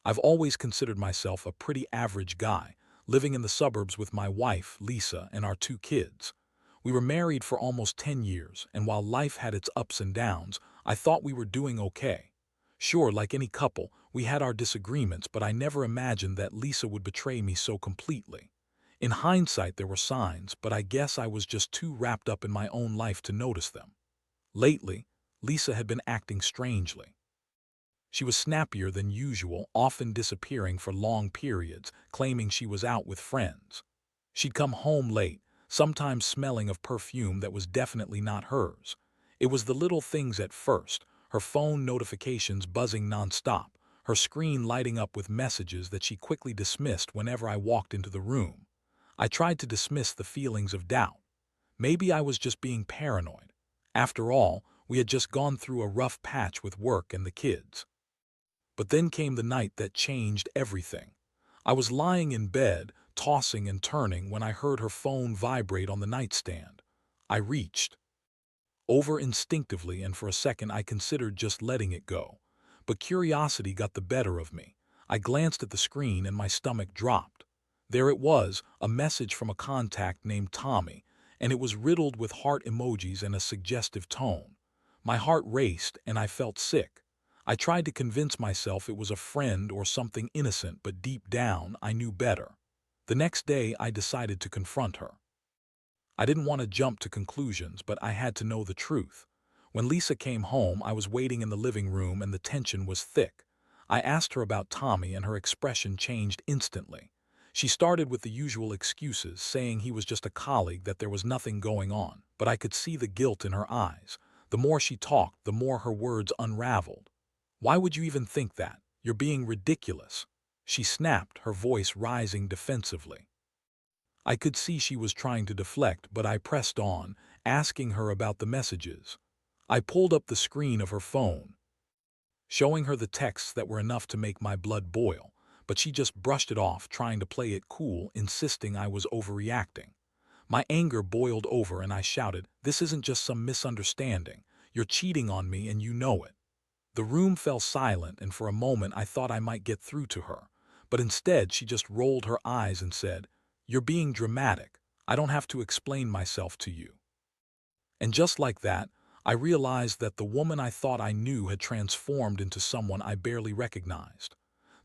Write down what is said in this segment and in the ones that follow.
I've always considered myself a pretty average guy, living in the suburbs with my wife, Lisa, and our 2 kids. We were married for almost 10 years, and while life had its ups and downs, I thought we were doing okay. Sure, like any couple, we had our disagreements, but I never imagined that Lisa would betray me so completely. In hindsight, there were signs, but I guess I was just too wrapped up in my own life to notice them. Lately, Lisa had been acting strangely. She was snappier than usual, often disappearing for long periods, claiming she was out with friends. She'd come home late, sometimes smelling of perfume that was definitely not hers. It was the little things at first, her phone notifications buzzing nonstop, her screen lighting up with messages that she quickly dismissed whenever I walked into the room. I tried to dismiss the feelings of doubt. Maybe I was just being paranoid. After all, we had just gone through a rough patch with work and the kids. But then came the night that changed everything. I was lying in bed, tossing and turning, when I heard her phone vibrate on the nightstand. I reached over instinctively, and for a second I considered just letting it go. But curiosity got the better of me. I glanced at the screen and my stomach dropped. There it was, a message from a contact named Tommy, and it was riddled with heart emojis and a suggestive tone. My heart raced and I felt sick. I tried to convince myself it was a friend or something innocent, but deep down I knew better. The next day I decided to confront her. I didn't want to jump to conclusions, but I had to know the truth. When Lisa came home, I was waiting in the living room and the tension was thick. I asked her about Tommy and her expression changed instantly. She started with the usual excuses, saying he was just a colleague, that there was nothing going on, but I could see the guilt in her eyes. The more she talked, the more her words unraveled. "Why would you even think that? You're being ridiculous," she snapped, her voice rising defensively. I could see she was trying to deflect, but I pressed on, asking her about the messages. I pulled up the screen of her phone, showing her the texts that were enough to make my blood boil, but she just brushed it off, trying to play it cool, insisting I was overreacting. My anger boiled over and I shouted, "This isn't just some misunderstanding. You're cheating on me and you know it." The room fell silent, and for a moment I thought I might get through to her. But instead she just rolled her eyes and said, "You're being dramatic. I don't have to explain myself to you." And just like that, I realized that the woman I thought I knew had transformed into someone I barely recognized.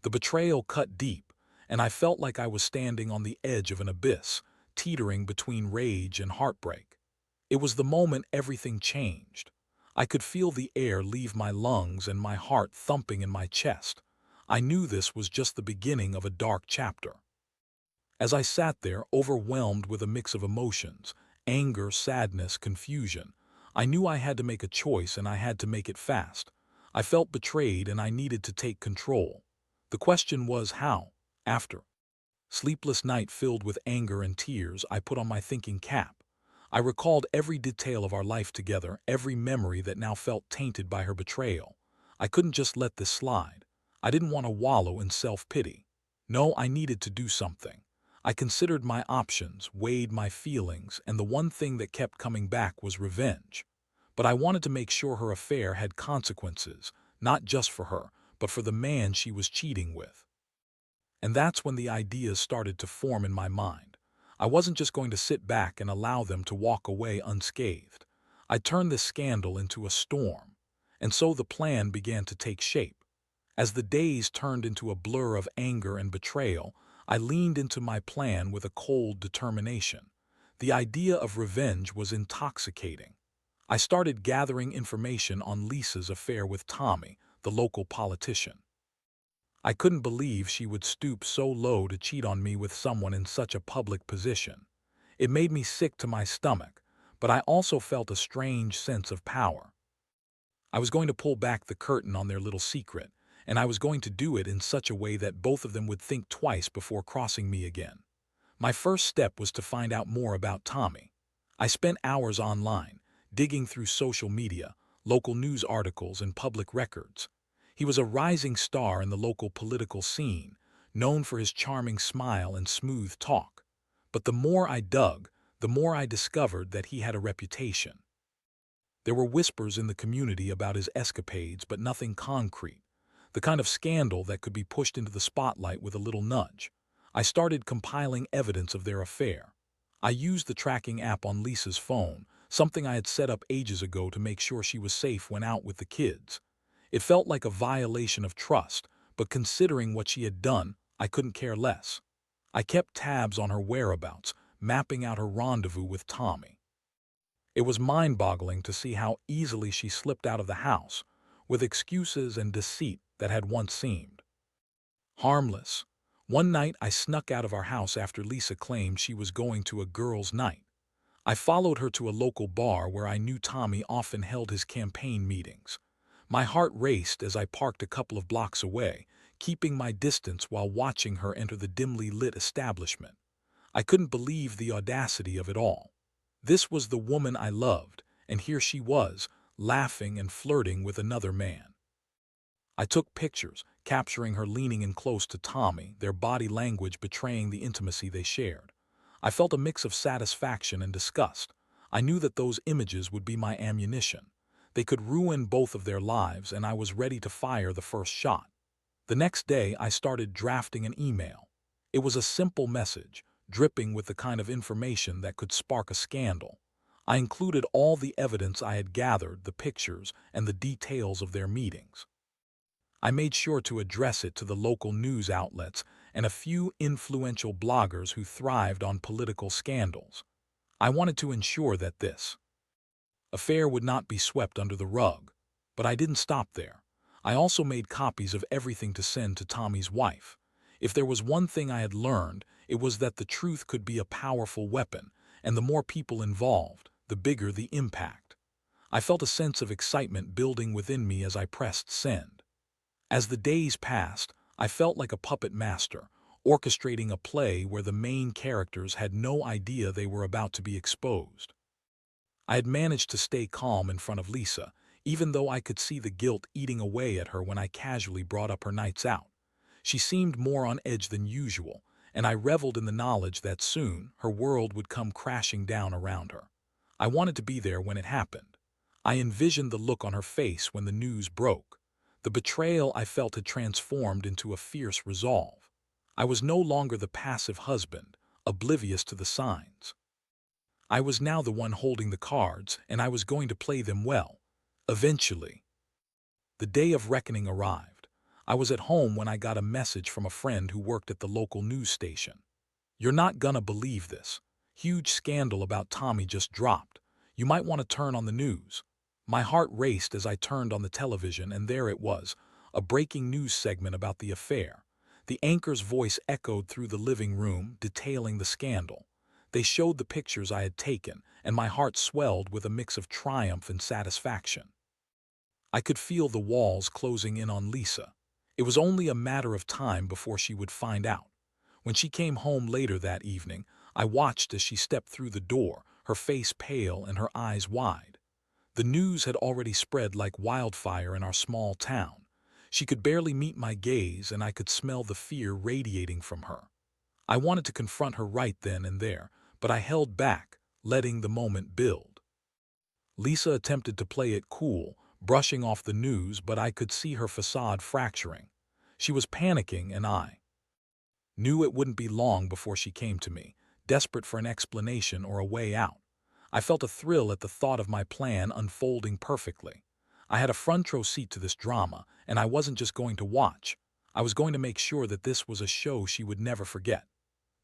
The betrayal cut deep, and I felt like I was standing on the edge of an abyss, teetering between rage and heartbreak. It was the moment everything changed. I could feel the air leave my lungs and my heart thumping in my chest. I knew this was just the beginning of a dark chapter. As I sat there, overwhelmed with a mix of emotions, anger, sadness, confusion, I knew I had to make a choice, and I had to make it fast. I felt betrayed and I needed to take control. The question was how. After sleepless night filled with anger and tears, I put on my thinking cap. I recalled every detail of our life together, every memory that now felt tainted by her betrayal. I couldn't just let this slide. I didn't want to wallow in self-pity. No, I needed to do something. I considered my options, weighed my feelings, and the one thing that kept coming back was revenge. But I wanted to make sure her affair had consequences, not just for her, but for the man she was cheating with. And that's when the ideas started to form in my mind. I wasn't just going to sit back and allow them to walk away unscathed. I turned this scandal into a storm. And so the plan began to take shape. As the days turned into a blur of anger and betrayal, I leaned into my plan with a cold determination. The idea of revenge was intoxicating. I started gathering information on Lisa's affair with Tommy, the local politician. I couldn't believe she would stoop so low to cheat on me with someone in such a public position. It made me sick to my stomach, but I also felt a strange sense of power. I was going to pull back the curtain on their little secret, and I was going to do it in such a way that both of them would think twice before crossing me again. My first step was to find out more about Tommy. I spent hours online, digging through social media, local news articles, and public records. He was a rising star in the local political scene, known for his charming smile and smooth talk. But the more I dug, the more I discovered that he had a reputation. There were whispers in the community about his escapades, but nothing concrete. The the kind of scandal that could be pushed into the spotlight with a little nudge. I started compiling evidence of their affair. I used the tracking app on Lisa's phone, something I had set up ages ago to make sure she was safe when out with the kids. It felt like a violation of trust, but considering what she had done, I couldn't care less. I kept tabs on her whereabouts, mapping out her rendezvous with Tommy. It was mind-boggling to see how easily she slipped out of the house, with excuses and deceit that had once seemed harmless. One night I snuck out of our house after Lisa claimed she was going to a girls' night. I followed her to a local bar where I knew Tommy often held his campaign meetings. My heart raced as I parked a couple of blocks away, keeping my distance while watching her enter the dimly lit establishment. I couldn't believe the audacity of it all. This was the woman I loved, and here she was, laughing and flirting with another man. I took pictures, capturing her leaning in close to Tommy, their body language betraying the intimacy they shared. I felt a mix of satisfaction and disgust. I knew that those images would be my ammunition. They could ruin both of their lives, and I was ready to fire the first shot. The next day, I started drafting an email. It was a simple message, dripping with the kind of information that could spark a scandal. I included all the evidence I had gathered, the pictures, and the details of their meetings. I made sure to address it to the local news outlets and a few influential bloggers who thrived on political scandals. I wanted to ensure that this affair would not be swept under the rug. But I didn't stop there. I also made copies of everything to send to Tommy's wife. If there was one thing I had learned, it was that the truth could be a powerful weapon, and the more people involved, the bigger the impact. I felt a sense of excitement building within me as I pressed send. As the days passed, I felt like a puppet master, orchestrating a play where the main characters had no idea they were about to be exposed. I had managed to stay calm in front of Lisa, even though I could see the guilt eating away at her when I casually brought up her nights out. She seemed more on edge than usual, and I reveled in the knowledge that soon her world would come crashing down around her. I wanted to be there when it happened. I envisioned the look on her face when the news broke. The betrayal I felt had transformed into a fierce resolve. I was no longer the passive husband, oblivious to the signs. I was now the one holding the cards, and I was going to play them well. Eventually, the day of reckoning arrived. I was at home when I got a message from a friend who worked at the local news station. "You're not gonna believe this. Huge scandal about Tommy just dropped. You might want to turn on the news." My heart raced as I turned on the television, and there it was, a breaking news segment about the affair. The anchor's voice echoed through the living room, detailing the scandal. They showed the pictures I had taken, and my heart swelled with a mix of triumph and satisfaction. I could feel the walls closing in on Lisa. It was only a matter of time before she would find out. When she came home later that evening, I watched as she stepped through the door, her face pale and her eyes wide. The news had already spread like wildfire in our small town. She could barely meet my gaze, and I could smell the fear radiating from her. I wanted to confront her right then and there, but I held back, letting the moment build. Lisa attempted to play it cool, brushing off the news, but I could see her facade fracturing. She was panicking, and I knew it wouldn't be long before she came to me, desperate for an explanation or a way out. I felt a thrill at the thought of my plan unfolding perfectly. I had a front row seat to this drama, and I wasn't just going to watch. I was going to make sure that this was a show she would never forget.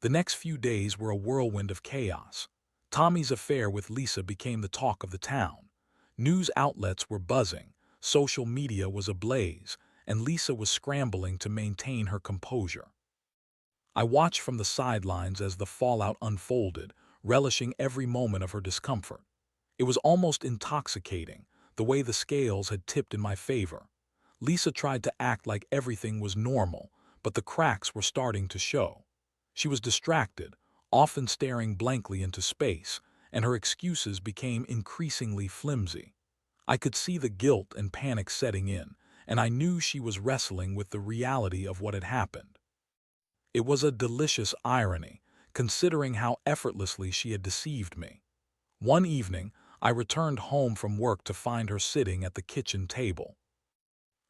The next few days were a whirlwind of chaos. Tommy's affair with Lisa became the talk of the town. News outlets were buzzing, social media was ablaze, and Lisa was scrambling to maintain her composure. I watched from the sidelines as the fallout unfolded, relishing every moment of her discomfort. It was almost intoxicating, the way the scales had tipped in my favor. Lisa tried to act like everything was normal, but the cracks were starting to show. She was distracted, often staring blankly into space, and her excuses became increasingly flimsy. I could see the guilt and panic setting in, and I knew she was wrestling with the reality of what had happened. It was a delicious irony, considering how effortlessly she had deceived me. One evening, I returned home from work to find her sitting at the kitchen table.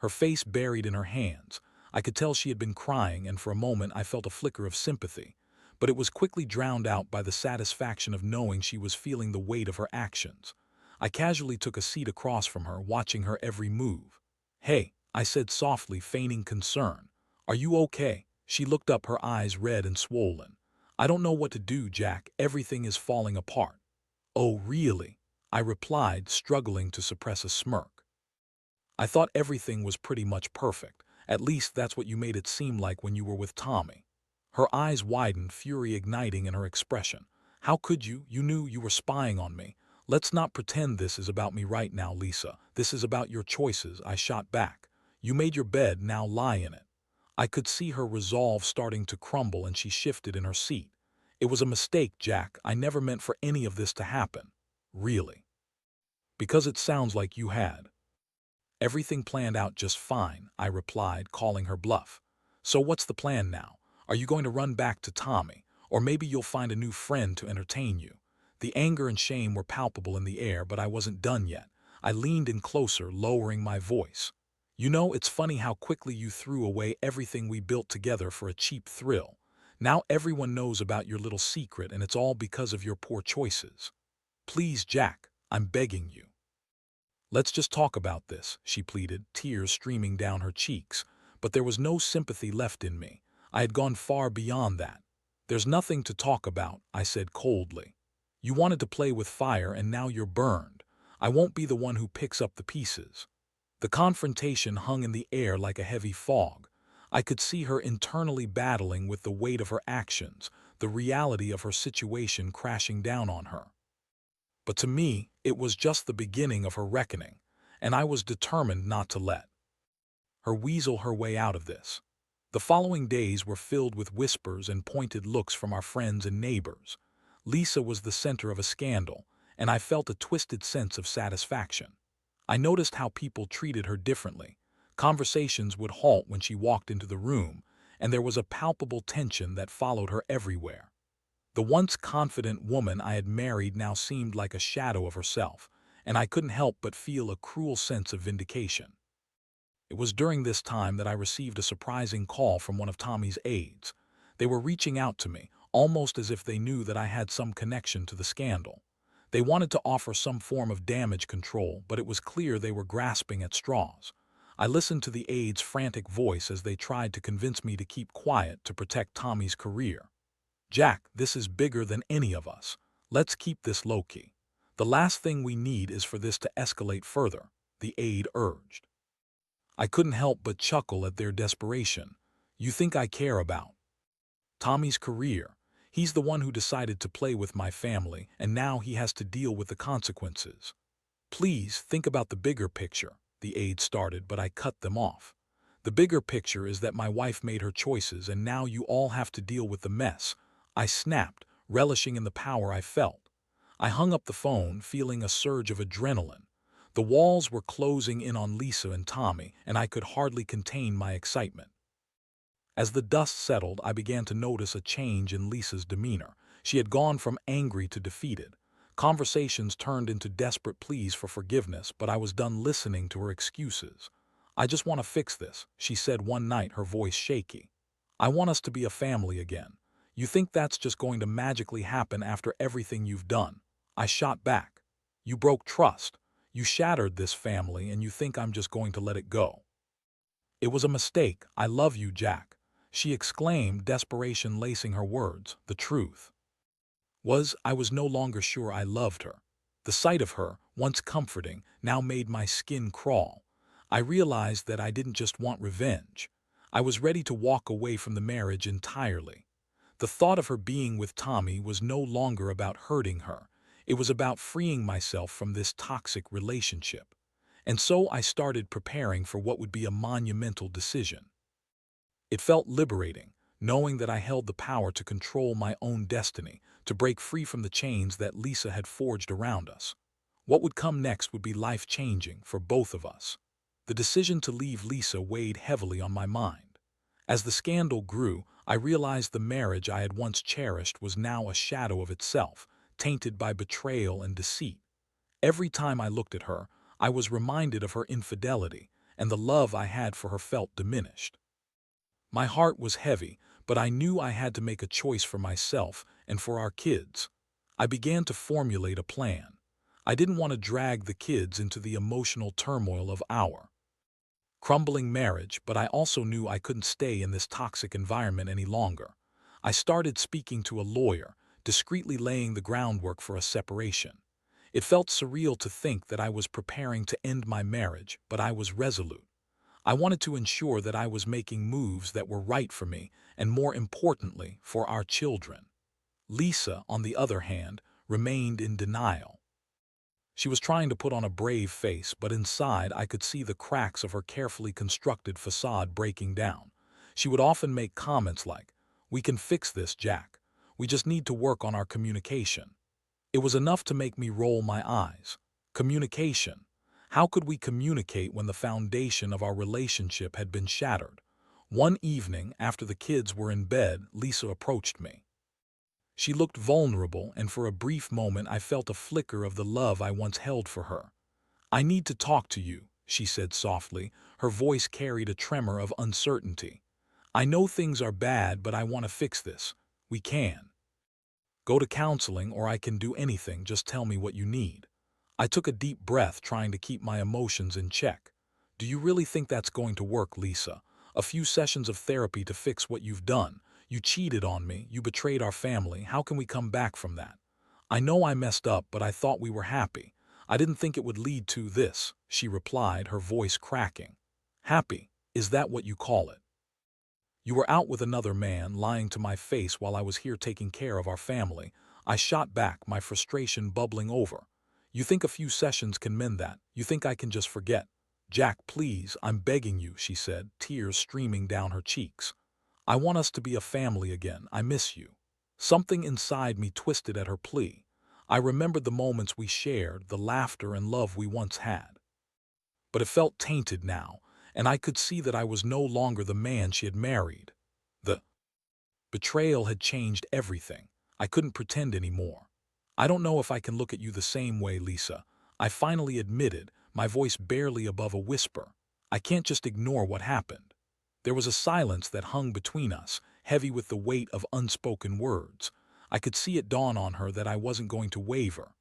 her face buried in her hands. I could tell she had been crying, and for a moment I felt a flicker of sympathy, but it was quickly drowned out by the satisfaction of knowing she was feeling the weight of her actions. I casually took a seat across from her, watching her every move. "Hey," I said softly, feigning concern. "Are you okay?" She looked up, her eyes red and swollen. "I don't know what to do, Jack. Everything is falling apart." "Oh, really?" I replied, struggling to suppress a smirk. "I thought everything was pretty much perfect. At least that's what you made it seem like when you were with Tommy." Her eyes widened, fury igniting in her expression. "How could you? You knew you were spying on me." "Let's not pretend this is about me right now, Lisa. This is about your choices," I shot back. "You made your bed, now lie in it." I could see her resolve starting to crumble, and she shifted in her seat. "It was a mistake, Jack. I never meant for any of this to happen." "Really?" "Because it sounds like you had." "Everything planned out just fine," I replied, calling her bluff. "So what's the plan now? Are you going to run back to Tommy? Or maybe you'll find a new friend to entertain you?" The anger and shame were palpable in the air, but I wasn't done yet. I leaned in closer, lowering my voice. "You know, it's funny how quickly you threw away everything we built together for a cheap thrill. Now everyone knows about your little secret, and it's all because of your poor choices. Please, Jack, I'm begging you. Let's just talk about this," she pleaded, tears streaming down her cheeks. But there was no sympathy left in me. I had gone far beyond that. "There's nothing to talk about," I said coldly. "You wanted to play with fire, and now you're burned. I won't be the one who picks up the pieces." The confrontation hung in the air like a heavy fog. I could see her internally battling with the weight of her actions, the reality of her situation crashing down on her. But to me, it was just the beginning of her reckoning, and I was determined not to let her weasel her way out of this. The following days were filled with whispers and pointed looks from our friends and neighbors. Lisa was the center of a scandal, and I felt a twisted sense of satisfaction. I noticed how people treated her differently. Conversations would halt when she walked into the room, and there was a palpable tension that followed her everywhere. The once confident woman I had married now seemed like a shadow of herself, and I couldn't help but feel a cruel sense of vindication. It was during this time that I received a surprising call from one of Tommy's aides. They were reaching out to me, almost as if they knew that I had some connection to the scandal. They wanted to offer some form of damage control, but it was clear they were grasping at straws. I listened to the aide's frantic voice as they tried to convince me to keep quiet to protect Tommy's career. "Jack, this is bigger than any of us. Let's keep this low-key. The last thing we need is for this to escalate further," the aide urged. I couldn't help but chuckle at their desperation. "You think I care about Tommy's career? He's the one who decided to play with my family, and now he has to deal with the consequences." "Please, think about the bigger picture," the aide started, but I cut them off. "The bigger picture is that my wife made her choices, and now you all have to deal with the mess," I snapped, relishing in the power I felt. I hung up the phone, feeling a surge of adrenaline. The walls were closing in on Lisa and Tommy, and I could hardly contain my excitement. As the dust settled, I began to notice a change in Lisa's demeanor. She had gone from angry to defeated. Conversations turned into desperate pleas for forgiveness, but I was done listening to her excuses. "I just want to fix this," she said one night, her voice shaky. "I want us to be a family again. You think that's just going to magically happen after everything you've done?" I shot back. "You broke trust. You shattered this family, and you think I'm just going to let it go?" "It was a mistake. I love you, Jack," she exclaimed, desperation lacing her words. The truth I was no longer sure I loved her. The sight of her, once comforting, now made my skin crawl. I realized that I didn't just want revenge. I was ready to walk away from the marriage entirely. The thought of her being with Tommy was no longer about hurting her. It was about freeing myself from this toxic relationship. And so I started preparing for what would be a monumental decision. It felt liberating, knowing that I held the power to control my own destiny, to break free from the chains that Lisa had forged around us. What would come next would be life-changing for both of us. The decision to leave Lisa weighed heavily on my mind. As the scandal grew, I realized the marriage I had once cherished was now a shadow of itself, tainted by betrayal and deceit. Every time I looked at her, I was reminded of her infidelity, and the love I had for her felt diminished. My heart was heavy, but I knew I had to make a choice for myself and for our kids. I began to formulate a plan. I didn't want to drag the kids into the emotional turmoil of our crumbling marriage, but I also knew I couldn't stay in this toxic environment any longer. I started speaking to a lawyer, discreetly laying the groundwork for a separation. It felt surreal to think that I was preparing to end my marriage, but I was resolute. I wanted to ensure that I was making moves that were right for me and, more importantly, for our children. Lisa, on the other hand, remained in denial. She was trying to put on a brave face, but inside I could see the cracks of her carefully constructed facade breaking down. She would often make comments like, "We can fix this, Jack. We just need to work on our communication." It was enough to make me roll my eyes. Communication. How could we communicate when the foundation of our relationship had been shattered? One evening, after the kids were in bed, Lisa approached me. She looked vulnerable, and for a brief moment I felt a flicker of the love I once held for her. "I need to talk to you," she said softly. Her voice carried a tremor of uncertainty. "I know things are bad, but I want to fix this. We can go to counseling, or I can do anything. Just tell me what you need." I took a deep breath, trying to keep my emotions in check. "Do you really think that's going to work, Lisa? A few sessions of therapy to fix what you've done? You cheated on me, you betrayed our family. How can we come back from that? I know I messed up, but I thought we were happy. I didn't think it would lead to this," she replied, her voice cracking. "Happy? Is that what you call it? You were out with another man, lying to my face while I was here taking care of our family." I shot back, my frustration bubbling over. "You think a few sessions can mend that? You think I can just forget?" "Jack, please, I'm begging you," she said, tears streaming down her cheeks. "I want us to be a family again. I miss you." Something inside me twisted at her plea. I remembered the moments we shared, the laughter and love we once had. But it felt tainted now, and I could see that I was no longer the man she had married. The betrayal had changed everything. I couldn't pretend anymore. "I don't know if I can look at you the same way, Lisa," I finally admitted, my voice barely above a whisper. "I can't just ignore what happened." There was a silence that hung between us, heavy with the weight of unspoken words. I could see it dawn on her that I wasn't going to waver.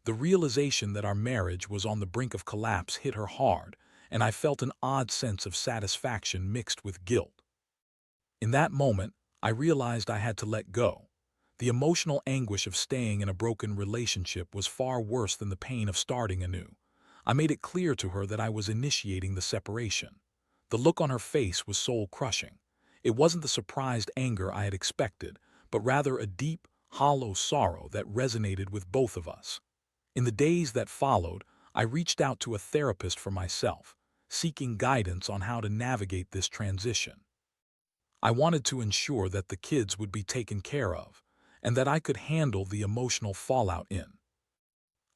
The realization that our marriage was on the brink of collapse hit her hard, and I felt an odd sense of satisfaction mixed with guilt. In that moment, I realized I had to let go. The emotional anguish of staying in a broken relationship was far worse than the pain of starting anew. I made it clear to her that I was initiating the separation. The look on her face was soul-crushing. It wasn't the surprised anger I had expected, but rather a deep, hollow sorrow that resonated with both of us. In the days that followed, I reached out to a therapist for myself, seeking guidance on how to navigate this transition. I wanted to ensure that the kids would be taken care of, and that I could handle the emotional fallout in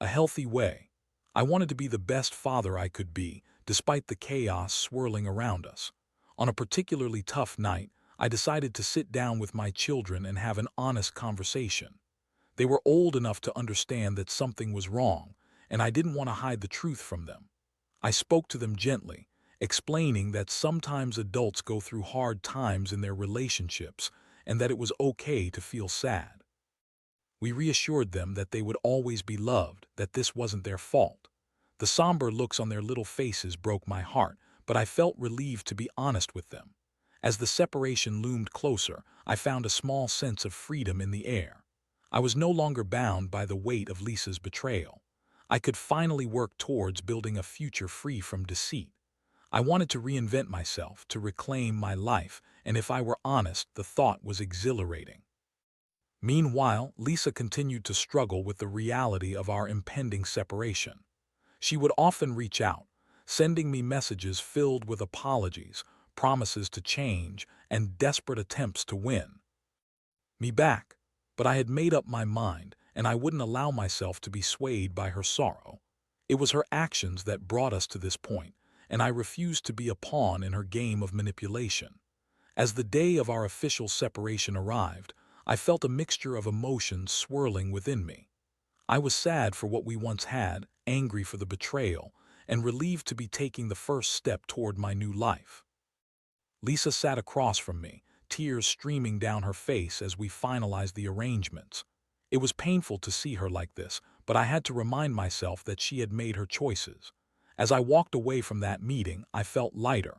a healthy way. I wanted to be the best father I could be, despite the chaos swirling around us. On a particularly tough night, I decided to sit down with my children and have an honest conversation. They were old enough to understand that something was wrong, and I didn't want to hide the truth from them. I spoke to them gently, explaining that sometimes adults go through hard times in their relationships and that it was okay to feel sad. We reassured them that they would always be loved, that this wasn't their fault. The somber looks on their little faces broke my heart, but I felt relieved to be honest with them. As the separation loomed closer, I found a small sense of freedom in the air. I was no longer bound by the weight of Lisa's betrayal. I could finally work towards building a future free from deceit. I wanted to reinvent myself, to reclaim my life, and if I were honest, the thought was exhilarating. Meanwhile, Lisa continued to struggle with the reality of our impending separation. She would often reach out, sending me messages filled with apologies, promises to change, and desperate attempts to win me back. But I had made up my mind, and I wouldn't allow myself to be swayed by her sorrow. It was her actions that brought us to this point, and I refused to be a pawn in her game of manipulation. As the day of our official separation arrived, I felt a mixture of emotions swirling within me. I was sad for what we once had, angry for the betrayal, and relieved to be taking the first step toward my new life. Lisa sat across from me, tears streaming down her face as we finalized the arrangements. It was painful to see her like this, but I had to remind myself that she had made her choices. As I walked away from that meeting, I felt lighter.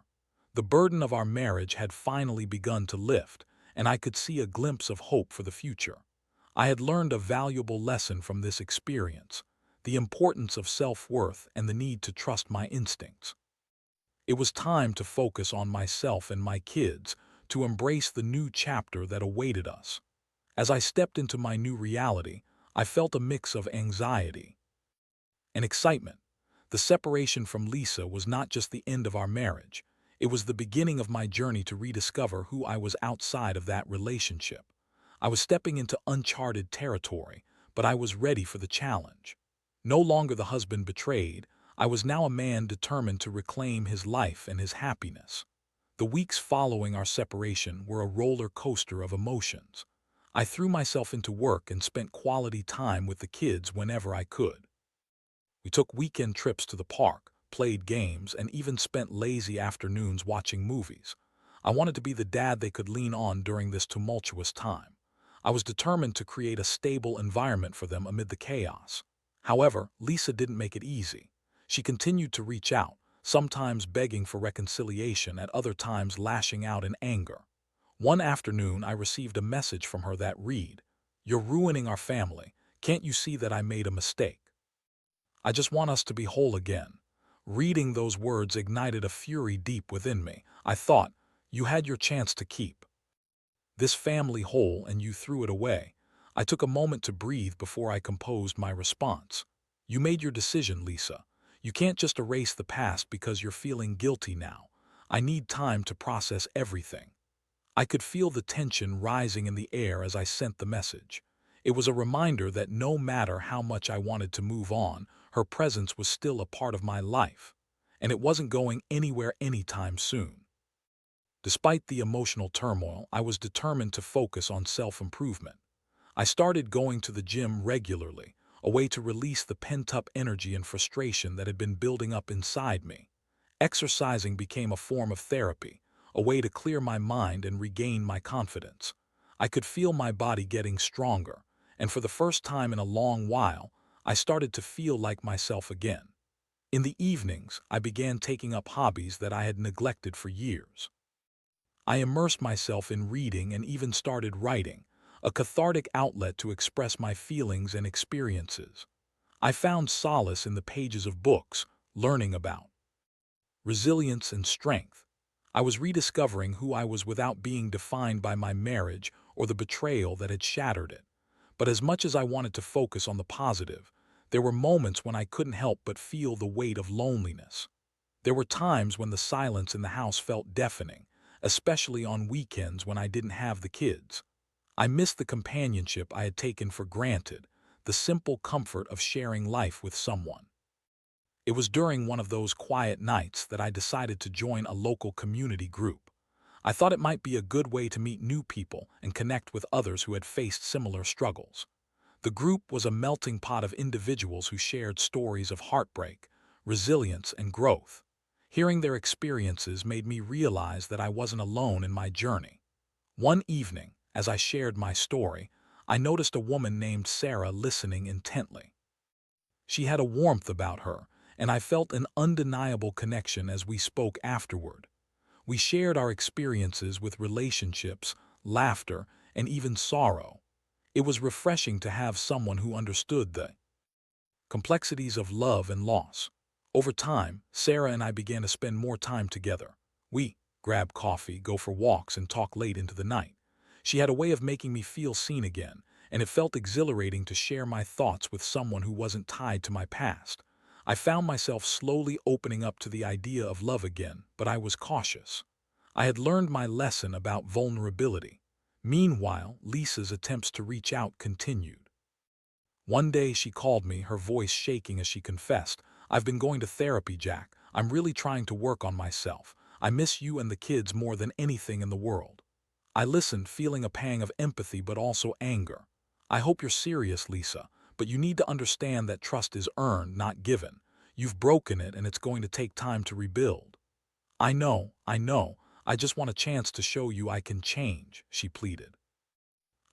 The burden of our marriage had finally begun to lift, and I could see a glimpse of hope for the future. I had learned a valuable lesson from this experience: the importance of self-worth and the need to trust my instincts. It was time to focus on myself and my kids, to embrace the new chapter that awaited us. As I stepped into my new reality, I felt a mix of anxiety and excitement. The separation from Lisa was not just the end of our marriage, it was the beginning of my journey to rediscover who I was outside of that relationship. I was stepping into uncharted territory, but I was ready for the challenge. No longer the husband betrayed, I was now a man determined to reclaim his life and his happiness. The weeks following our separation were a roller coaster of emotions. I threw myself into work and spent quality time with the kids whenever I could. We took weekend trips to the park, played games, and even spent lazy afternoons watching movies. I wanted to be the dad they could lean on during this tumultuous time. I was determined to create a stable environment for them amid the chaos. However, Lisa didn't make it easy. She continued to reach out, sometimes begging for reconciliation, at other times lashing out in anger. One afternoon, I received a message from her that read, "You're ruining our family. Can't you see that I made a mistake? I just want us to be whole again." Reading those words ignited a fury deep within me. I thought, you had your chance to keep this family whole and you threw it away. I took a moment to breathe before I composed my response. You made your decision, Lisa. You can't just erase the past because you're feeling guilty now. I need time to process everything. I could feel the tension rising in the air as I sent the message. It was a reminder that no matter how much I wanted to move on, her presence was still a part of my life, and it wasn't going anywhere anytime soon. Despite the emotional turmoil, I was determined to focus on self-improvement. I started going to the gym regularly, a way to release the pent-up energy and frustration that had been building up inside me. Exercising became a form of therapy, a way to clear my mind and regain my confidence. I could feel my body getting stronger, and for the first time in a long while, I started to feel like myself again. In the evenings, I began taking up hobbies that I had neglected for years. I immersed myself in reading and even started writing, a cathartic outlet to express my feelings and experiences. I found solace in the pages of books, learning about resilience and strength. I was rediscovering who I was without being defined by my marriage or the betrayal that had shattered it. But as much as I wanted to focus on the positive, there were moments when I couldn't help but feel the weight of loneliness. There were times when the silence in the house felt deafening, especially on weekends when I didn't have the kids. I missed the companionship I had taken for granted, the simple comfort of sharing life with someone. It was during one of those quiet nights that I decided to join a local community group. I thought it might be a good way to meet new people and connect with others who had faced similar struggles. The group was a melting pot of individuals who shared stories of heartbreak, resilience, and growth. Hearing their experiences made me realize that I wasn't alone in my journey. One evening, as I shared my story, I noticed a woman named Sarah listening intently. She had a warmth about her, and I felt an undeniable connection as we spoke afterward. We shared our experiences with relationships, laughter, and even sorrow. It was refreshing to have someone who understood the complexities of love and loss. Over time, Sarah and I began to spend more time together. We grab coffee, go for walks, and talk late into the night. She had a way of making me feel seen again, and it felt exhilarating to share my thoughts with someone who wasn't tied to my past. I found myself slowly opening up to the idea of love again, but I was cautious. I had learned my lesson about vulnerability. Meanwhile, Lisa's attempts to reach out continued. One day she called me, her voice shaking as she confessed, "I've been going to therapy, Jack. I'm really trying to work on myself. I miss you and the kids more than anything in the world." I listened, feeling a pang of empathy but also anger. "I hope you're serious, Lisa, but you need to understand that trust is earned, not given. You've broken it and it's going to take time to rebuild. I know. I just want a chance to show you I can change, she pleaded.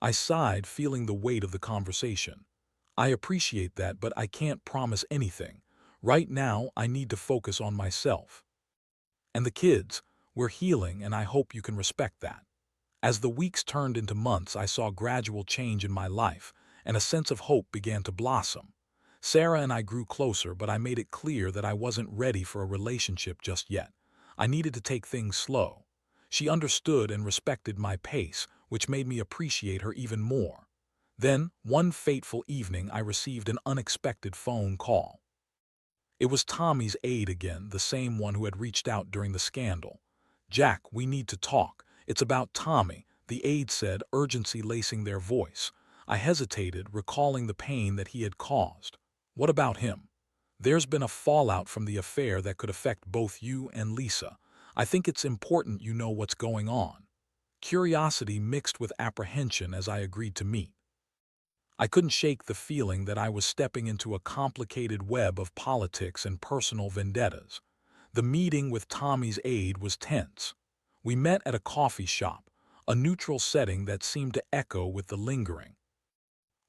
I sighed, feeling the weight of the conversation. I appreciate that, but I can't promise anything. Right now, I need to focus on myself. And the kids, we're healing, and I hope you can respect that. As the weeks turned into months, I saw gradual change in my life, and a sense of hope began to blossom. Sarah and I grew closer, but I made it clear that I wasn't ready for a relationship just yet. I needed to take things slow. She understood and respected my pace, which made me appreciate her even more. Then, one fateful evening, I received an unexpected phone call. It was Tommy's aide again, the same one who had reached out during the scandal. "Jack, we need to talk. It's about Tommy," the aide said, urgency lacing their voice. I hesitated, recalling the pain that he had caused. "What about him?" "There's been a fallout from the affair that could affect both you and Lisa. I think it's important you know what's going on." Curiosity mixed with apprehension as I agreed to meet. I couldn't shake the feeling that I was stepping into a complicated web of politics and personal vendettas. The meeting with Tommy's aide was tense. We met at a coffee shop, a neutral setting that seemed to echo with the lingering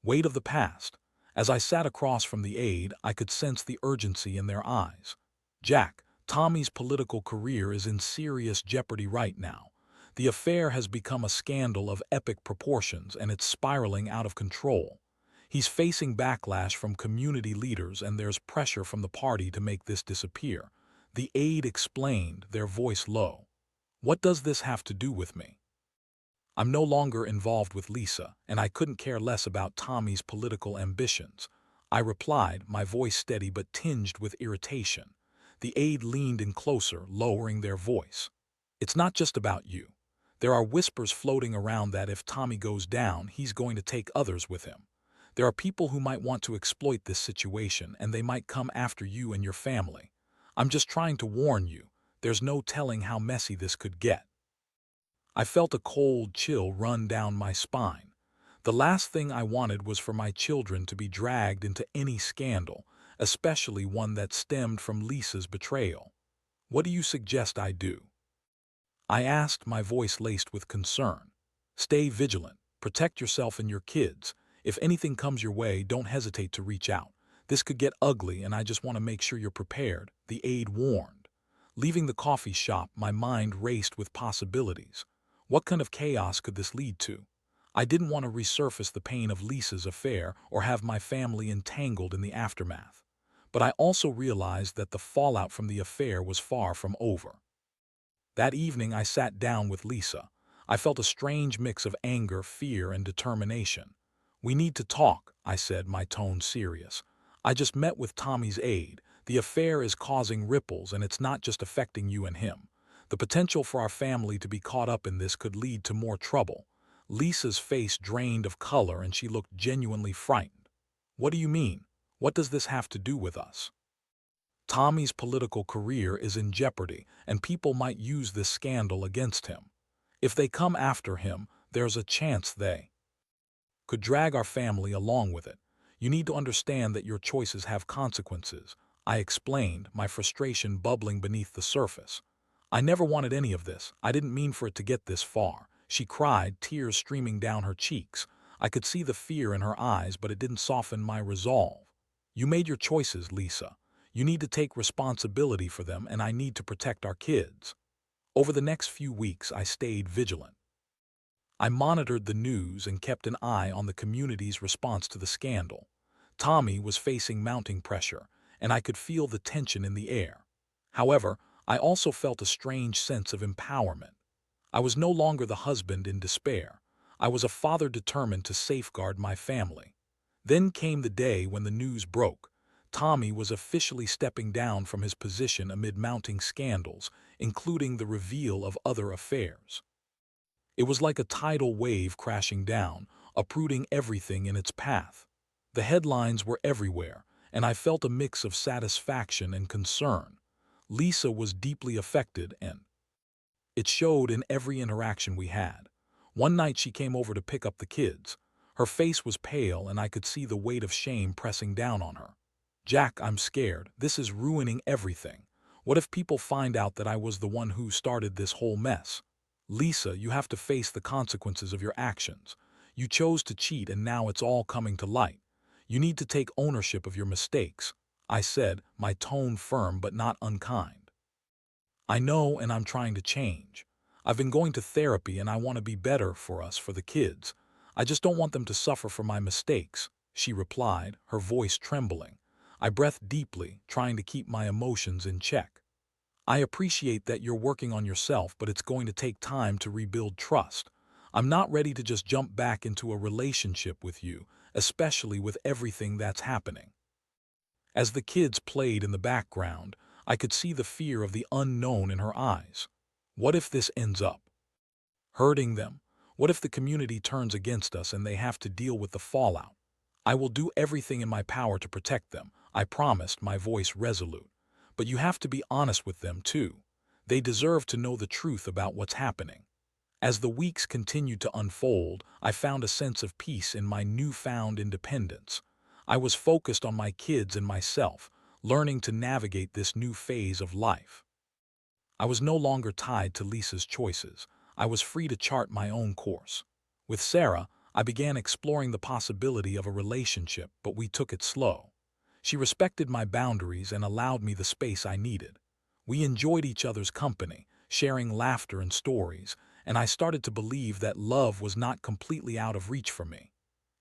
weight of the past. As I sat across from the aide, I could sense the urgency in their eyes. "Jack, Tommy's political career is in serious jeopardy right now. The affair has become a scandal of epic proportions, and it's spiraling out of control. He's facing backlash from community leaders, and there's pressure from the party to make this disappear." The aide explained, their voice low. "What does this have to do with me? I'm no longer involved with Lisa, and I couldn't care less about Tommy's political ambitions." I replied, my voice steady but tinged with irritation. The aide leaned in closer, lowering their voice. "It's not just about you. There are whispers floating around that if Tommy goes down, he's going to take others with him. There are people who might want to exploit this situation, and they might come after you and your family. I'm just trying to warn you. There's no telling how messy this could get." I felt a cold chill run down my spine. The last thing I wanted was for my children to be dragged into any scandal, especially one that stemmed from Lisa's betrayal. "What do you suggest I do?" I asked, my voice laced with concern. "Stay vigilant. Protect yourself and your kids. If anything comes your way, don't hesitate to reach out. This could get ugly, and I just want to make sure you're prepared," the aide warned. Leaving the coffee shop, my mind raced with possibilities. What kind of chaos could this lead to? I didn't want to resurface the pain of Lisa's affair or have my family entangled in the aftermath. But I also realized that the fallout from the affair was far from over. That evening, I sat down with Lisa. I felt a strange mix of anger, fear, and determination. "We need to talk," I said, my tone serious. "I just met with Tommy's aide. The affair is causing ripples, and it's not just affecting you and him. The potential for our family to be caught up in this could lead to more trouble." Lisa's face drained of color, and she looked genuinely frightened. "What do you mean? What does this have to do with us?" "Tommy's political career is in jeopardy, and people might use this scandal against him. If they come after him, there's a chance they could drag our family along with it. You need to understand that your choices have consequences," I explained, my frustration bubbling beneath the surface. "I never wanted any of this. I didn't mean for it to get this far," she cried, tears streaming down her cheeks. I could see the fear in her eyes, but it didn't soften my resolve. "You made your choices, Lisa. You need to take responsibility for them, and I need to protect our kids." Over the next few weeks, I stayed vigilant. I monitored the news and kept an eye on the community's response to the scandal. Tommy was facing mounting pressure, and I could feel the tension in the air. However, I also felt a strange sense of empowerment. I was no longer the husband in despair. I was a father determined to safeguard my family. Then came the day when the news broke. Tommy was officially stepping down from his position amid mounting scandals, including the reveal of other affairs. It was like a tidal wave crashing down, uprooting everything in its path. The headlines were everywhere, and I felt a mix of satisfaction and concern. Lisa was deeply affected, and it showed in every interaction we had. One night she came over to pick up the kids. Her face was pale, and I could see the weight of shame pressing down on her. Jack, I'm scared. This is ruining everything. What if people find out that I was the one who started this whole mess? Lisa, you have to face the consequences of your actions. You chose to cheat and now it's all coming to light. You need to take ownership of your mistakes, I said, my tone firm but not unkind. I know, and I'm trying to change. I've been going to therapy and I want to be better for us, for the kids. I just don't want them to suffer for my mistakes, she replied, her voice trembling. I breathed deeply, trying to keep my emotions in check. I appreciate that you're working on yourself, but it's going to take time to rebuild trust. I'm not ready to just jump back into a relationship with you, especially with everything that's happening. As the kids played in the background, I could see the fear of the unknown in her eyes. What if this ends up hurting them? What if the community turns against us and they have to deal with the fallout? I will do everything in my power to protect them, I promised, my voice resolute. But you have to be honest with them, too. They deserve to know the truth about what's happening. As the weeks continued to unfold, I found a sense of peace in my newfound independence. I was focused on my kids and myself, learning to navigate this new phase of life. I was no longer tied to Lisa's choices. I was free to chart my own course. With Sarah, I began exploring the possibility of a relationship, but we took it slow. She respected my boundaries and allowed me the space I needed. We enjoyed each other's company, sharing laughter and stories, and I started to believe that love was not completely out of reach for me.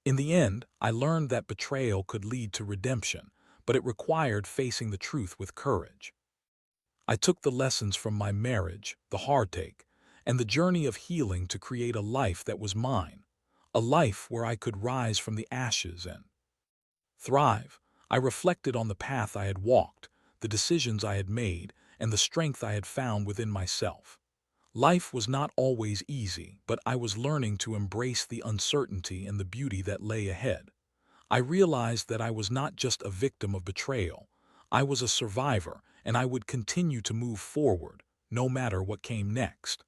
In the end, I learned that betrayal could lead to redemption, but it required facing the truth with courage. I took the lessons from my marriage, the heartache, and the journey of healing to create a life that was mine, a life where I could rise from the ashes and thrive. I reflected on the path I had walked, the decisions I had made, and the strength I had found within myself. Life was not always easy, but I was learning to embrace the uncertainty and the beauty that lay ahead. I realized that I was not just a victim of betrayal. I was a survivor, and I would continue to move forward, no matter what came next.